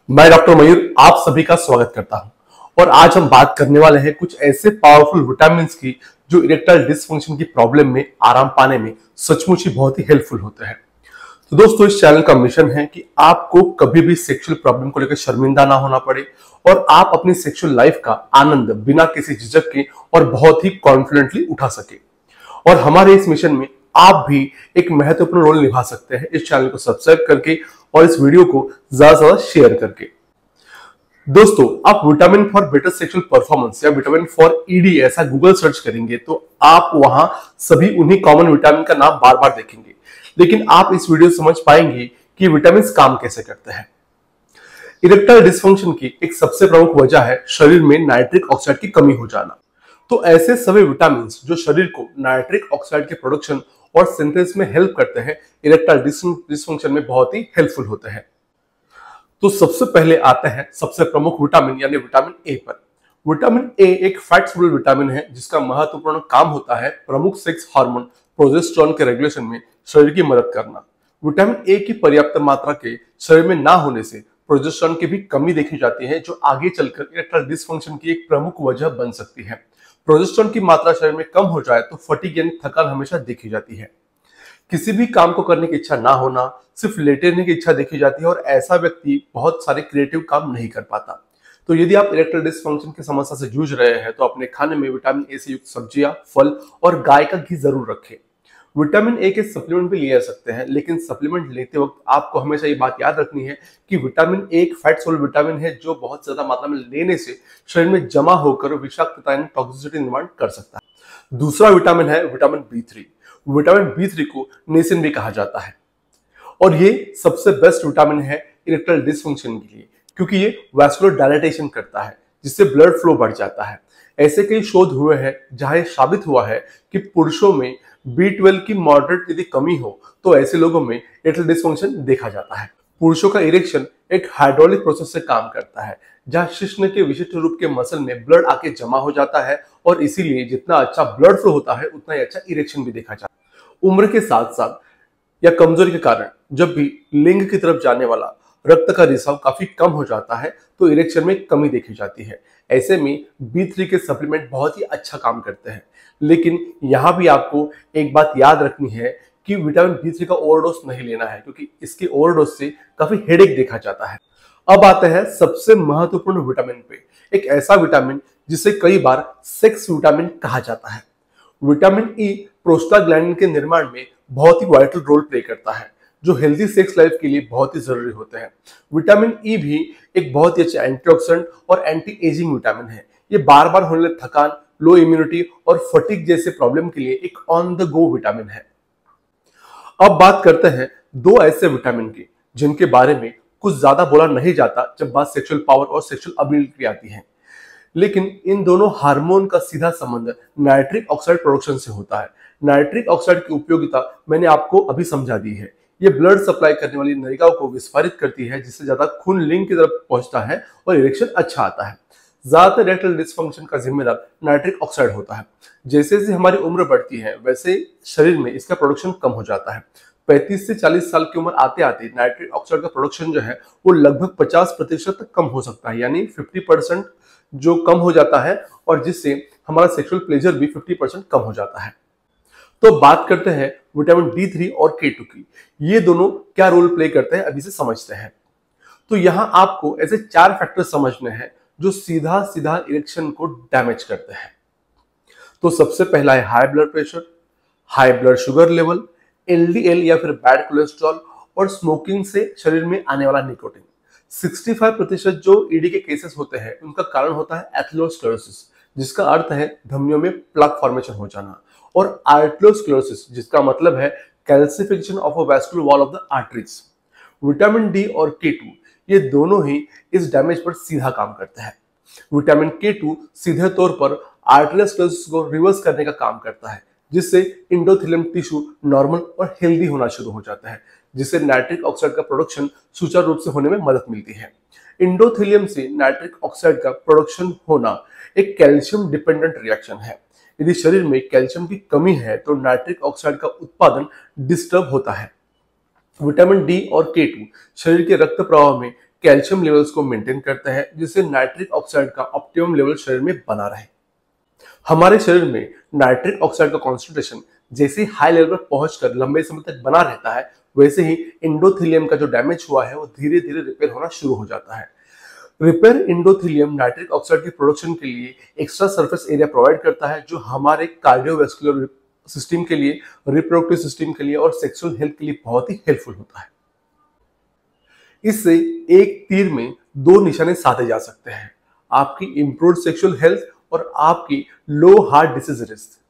मैं डॉक्टर मयूर आप सभी का स्वागत करता हूं और आज हम बात करने वाले हैं कुछ ऐसे पावरफुल विटामिन की जो इरेक्टाइल डिसफंक्शन की प्रॉब्लम में आराम पाने में सचमुच ही बहुत ही हेल्पफुल होते हैं। तो दोस्तों, इस चैनल का मिशन है कि आपको कभी भी सेक्सुअल प्रॉब्लम को लेकर शर्मिंदा ना होना पड़े और आप अपनी सेक्सुअल लाइफ का आनंद बिना किसी झिझक के और बहुत ही कॉन्फिडेंटली उठा सके। और हमारे इस मिशन में आप भी एक महत्वपूर्ण रोल निभा सकते हैं इस चैनल को सब्सक्राइब करके और इस वीडियो को ज्यादा से ज्यादा शेयर करके। दोस्तों, आप vitamin for better sexual performance या विटामिन फॉर ईडी ऐसा गूगल सर्च करेंगे तो आप वहां सभी उन्हीं कॉमन विटामिन का नाम बार बार देखेंगे, लेकिन आप इस वीडियो से समझ पाएंगे कि विटामिन काम कैसे करते हैं। इरेक्टाइल डिसफंक्शन की एक सबसे प्रमुख वजह है शरीर में नाइट्रिक ऑक्साइड की कमी हो जाना। तो ऐसे सभी विटामिन जो शरीर को नाइट्रिक ऑक्साइड के प्रोडक्शन और सिंथेसिस में हेल्प करते हैं, इरेक्टाइल डिसफंक्शन में बहुत ही हेल्पफुल होते हैं। तो सबसे पहले आते हैं सबसे प्रमुख विटामिन यानी विटामिन ए पर। विटामिन ए एक फैट सोल्यूबल विटामिन है जिसका महत्वपूर्ण काम होता है प्रमुख सेक्स हार्मोन प्रोजेस्टेरोन के रेगुलेशन में शरीर की मदद करना। विटामिन ए की पर्याप्त मात्रा के शरीर में ना होने से प्रोजेस्टेरोन की भी कमी देखी जाती है, जो आगे चलकर इरेक्टाइल डिसफंक्शन की एक प्रमुख वजह बन सकती है। प्रोजेस्टेरोन की मात्रा शरीर में कम हो जाए तो फटीग यानी थकान हमेशा देखी जाती है। किसी भी काम को करने की इच्छा ना होना, सिर्फ लेटे रहने की इच्छा देखी जाती है और ऐसा व्यक्ति बहुत सारे क्रिएटिव काम नहीं कर पाता। तो यदि आप इरेक्टाइल डिसफंक्शन की समस्या से जूझ रहे हैं तो अपने खाने में विटामिन ए से युक्त सब्जियां, फल और गाय का घी जरूर रखें। विटामिन ए के सप्लीमेंट भी लिए जा सकते हैं, लेकिन सप्लीमेंट लेते वक्त आपको हमेशा ये बात याद रखनी है कि विटामिन ए एक फैट सोल्यूबल विटामिन है जो बहुत ज्यादा मात्रा में लेने से शरीर में जमा होकर विषाक्तता यानी टॉक्सिसिटी निर्माण कर सकता है। दूसरा विटामिन है विटामिन बी3। विटामिन बी3 को निसिन भी कहा जाता है और ये सबसे बेस्ट विटामिन है इरेक्टाइल डिसफंक्शन के लिए, क्योंकि ये वैस्कुलर डायलेटेशन करता है जिससे ब्लड फ्लो बढ़ जाता है। ऐसे कई शोध हुए हैं जहां ये साबित हुआ है कि पुरुषों में B12 की मॉडरेट यदि कमी हो तो ऐसे लोगों में इरेक्टाइल डिसफंक्शन देखा जाता है। पुरुषों का इरेक्शन एक हाइड्रोलिक प्रोसेस से काम करता है जहां शिश्न के विशिष्ट रूप के मसल में ब्लड आके जमा हो जाता है और इसीलिए जितना अच्छा ब्लड फ्लो होता है उतना ही अच्छा इरेक्शन भी देखा जाता है। उम्र के साथ साथ या कमजोरी के कारण जब भी लिंग की तरफ जाने वाला रक्त का रिसाव काफी कम हो जाता है तो इरेक्शन में कमी देखी जाती है। ऐसे में B3 के सप्लीमेंट बहुत ही अच्छा काम करते हैं, लेकिन यहाँ भी आपको एक बात याद रखनी है कि विटामिन B3 का ओवरडोज नहीं लेना है, क्योंकि इसके ओवरडोज से काफी हेडेक देखा जाता है। अब आते हैं सबसे महत्वपूर्ण विटामिन पे, एक ऐसा विटामिन जिसे कई बार सेक्स विटामिन कहा जाता है। विटामिन ई प्रोस्टाग्लैंडिन के निर्माण में बहुत ही वाइटल रोल प्ले करता है, जो हेल्दी सेक्स लाइफ के लिए बहुत ही जरूरी होते हैं। विटामिन ई भी एक बहुत ही अच्छा एंटीऑक्सीडेंट और एंटी एजिंग विटामिन है। ये बार बार होने वाली थकान, लो इम्यूनिटी और फटीग जैसे प्रॉब्लम के लिए एक ऑन द गो विटामिन है। अब बात करते हैं दो ऐसे विटामिन की जिनके बारे में कुछ ज्यादा बोला नहीं जाता जब बात सेक्सुअल पावर और सेक्सुअल एबिलिटी की आती है, लेकिन इन दोनों हार्मोन का सीधा संबंध नाइट्रिक ऑक्साइड प्रोडक्शन से होता है। नाइट्रिक ऑक्साइड की उपयोगिता मैंने आपको अभी समझा दी है। ये ब्लड सप्लाई करने वाली नलिकाओं को विस्फारित करती है, जिससे ज्यादा खून लिंग की तरफ पहुंचता है और इरेक्शन अच्छा आता है। ज्यादातर इरेक्टाइल डिसफंक्शन का जिम्मेदार नाइट्रिक ऑक्साइड होता है। जैसे जैसे हमारी उम्र बढ़ती है वैसे शरीर में इसका प्रोडक्शन कम हो जाता है। 35 से 40 साल की उम्र आते आते नाइट्रिक ऑक्साइड का प्रोडक्शन जो है वो लगभग 50% तक कम हो सकता है, यानी 50% जो कम हो जाता है, और जिससे हमारा सेक्सुअल प्लेजर भी 50% कम हो जाता है। तो बात करते हैं विटामिन D3 और K2 की। ये दोनों क्या रोल प्ले करते हैं अभी से समझते हैं। तो यहां आपको ऐसे 4 फैक्टर समझने हैं जो सीधा सीधा इरेक्शन को डैमेज करते हैं। तो सबसे पहला है high blood pressure, high blood sugar level, LDL या फिर बैड कोलेस्ट्रॉल और स्मोकिंग से शरीर में आने वाला निकोटीन। 65% जो ईडी के केसेस होते हैं उनका कारण होता है एथेरोस्क्लेरोसिस, जिसका अर्थ है धमनियों में प्लग फॉर्मेशन हो जाना, और आर्टेरियोस्क्लेरोसिस जिसका मतलब है calcification of a vascular wall of the arteries. Vitamin D और K2 ये दोनों ही इस डैमेज पर सीधा काम करते हैं। विटामिन K2 सीधे तौर पर आर्टेरियोस्क्लेरोसिस को रिवर्स करने का काम करता है, जिससे इंडोथेलियम टिश्यू नॉर्मल और हेल्दी होना शुरू हो जाता है, जिससे नाइट्रिक ऑक्साइड का प्रोडक्शन सुचारू रूप से होने में मदद मिलती है। इंडोथेलियम से नाइट्रिक ऑक्साइड का प्रोडक्शन होना एक कैल्शियम डिपेंडेंट रिएक्शन है। यदि शरीर में कैल्शियम की कमी है तो नाइट्रिक ऑक्साइड का उत्पादन डिस्टर्ब होता है। विटामिन डी और K2 शरीर के रक्त प्रवाह में कैल्शियम लेवल्स को मेंटेन करता है, जिससे नाइट्रिक ऑक्साइड का ऑप्टिमम लेवल शरीर में बना रहे। हमारे शरीर में नाइट्रिक ऑक्साइड का कॉन्सेंट्रेशन जैसे हाई लेवल पर पहुंचकर लंबे समय तक बना रहता है, वैसे ही एंडोथेलियम का जो डैमेज हुआ है वो धीरे धीरे रिपेयर होना शुरू हो जाता है। रिपेयर एंडोथेलियम नाइट्रिक ऑक्साइड के प्रोडक्शन के लिए एक्स्ट्रा सरफेस एरिया प्रोवाइड करता है, जो हमारे कार्डियोवैस्कुलर सिस्टम के लिए, रिप्रोडक्टिव सिस्टम के लिए और सेक्सुअल हेल्थ के लिए बहुत ही हेल्पफुल होता है। इससे एक तीर में दो निशाने साधे जा सकते हैं, आपकी इंप्रूव्ड सेक्सुअल हेल्थ और आपकी लो हार्ट डिसीज रिस्क।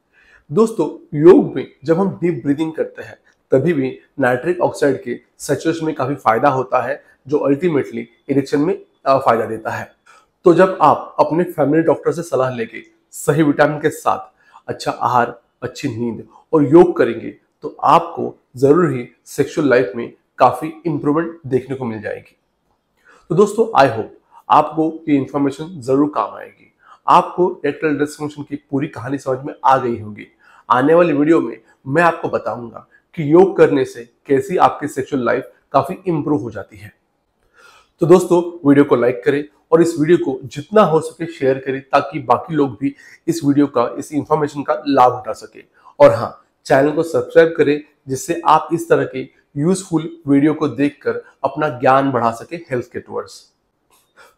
दोस्तों, योग में जब हम डीप ब्रीदिंग करते हैं तभी भी नाइट्रिक ऑक्साइड के सैचुरेशन में काफी फायदा होता है, जो अल्टीमेटली इरेक्शन में फायदा देता है। तो जब आप अपने फैमिली डॉक्टर से सलाह लेके सही विटामिन के साथ अच्छा आहार, अच्छी नींद और योग करेंगे तो आपको जरूर ही सेक्सुअल लाइफ में काफी इंप्रूवमेंट देखने को मिल जाएगी। तो दोस्तों, आई होप आपको ये इंफॉर्मेशन जरूर काम आएगी। आपको इरेक्टाइल डिसफंक्शन की पूरी कहानी समझ में आ गई होगी। आने वाली वीडियो में मैं आपको बताऊंगा कि योग करने से कैसी आपकी सेक्सुअल लाइफ काफी इंप्रूव हो जाती है। तो दोस्तों, वीडियो को लाइक करें और इस वीडियो को जितना हो सके शेयर करें, ताकि बाकी लोग भी इस वीडियो का, इस इंफॉर्मेशन का लाभ उठा सके। और हाँ, चैनल को सब्सक्राइब करें, जिससे आप इस तरह के यूजफुल वीडियो को देखकर अपना ज्ञान बढ़ा सके हेल्थ के टुवर्ड्स।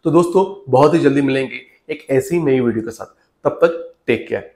तो दोस्तों, बहुत ही जल्दी मिलेंगे एक ऐसी नई वीडियो के साथ। तब तक टेक केयर।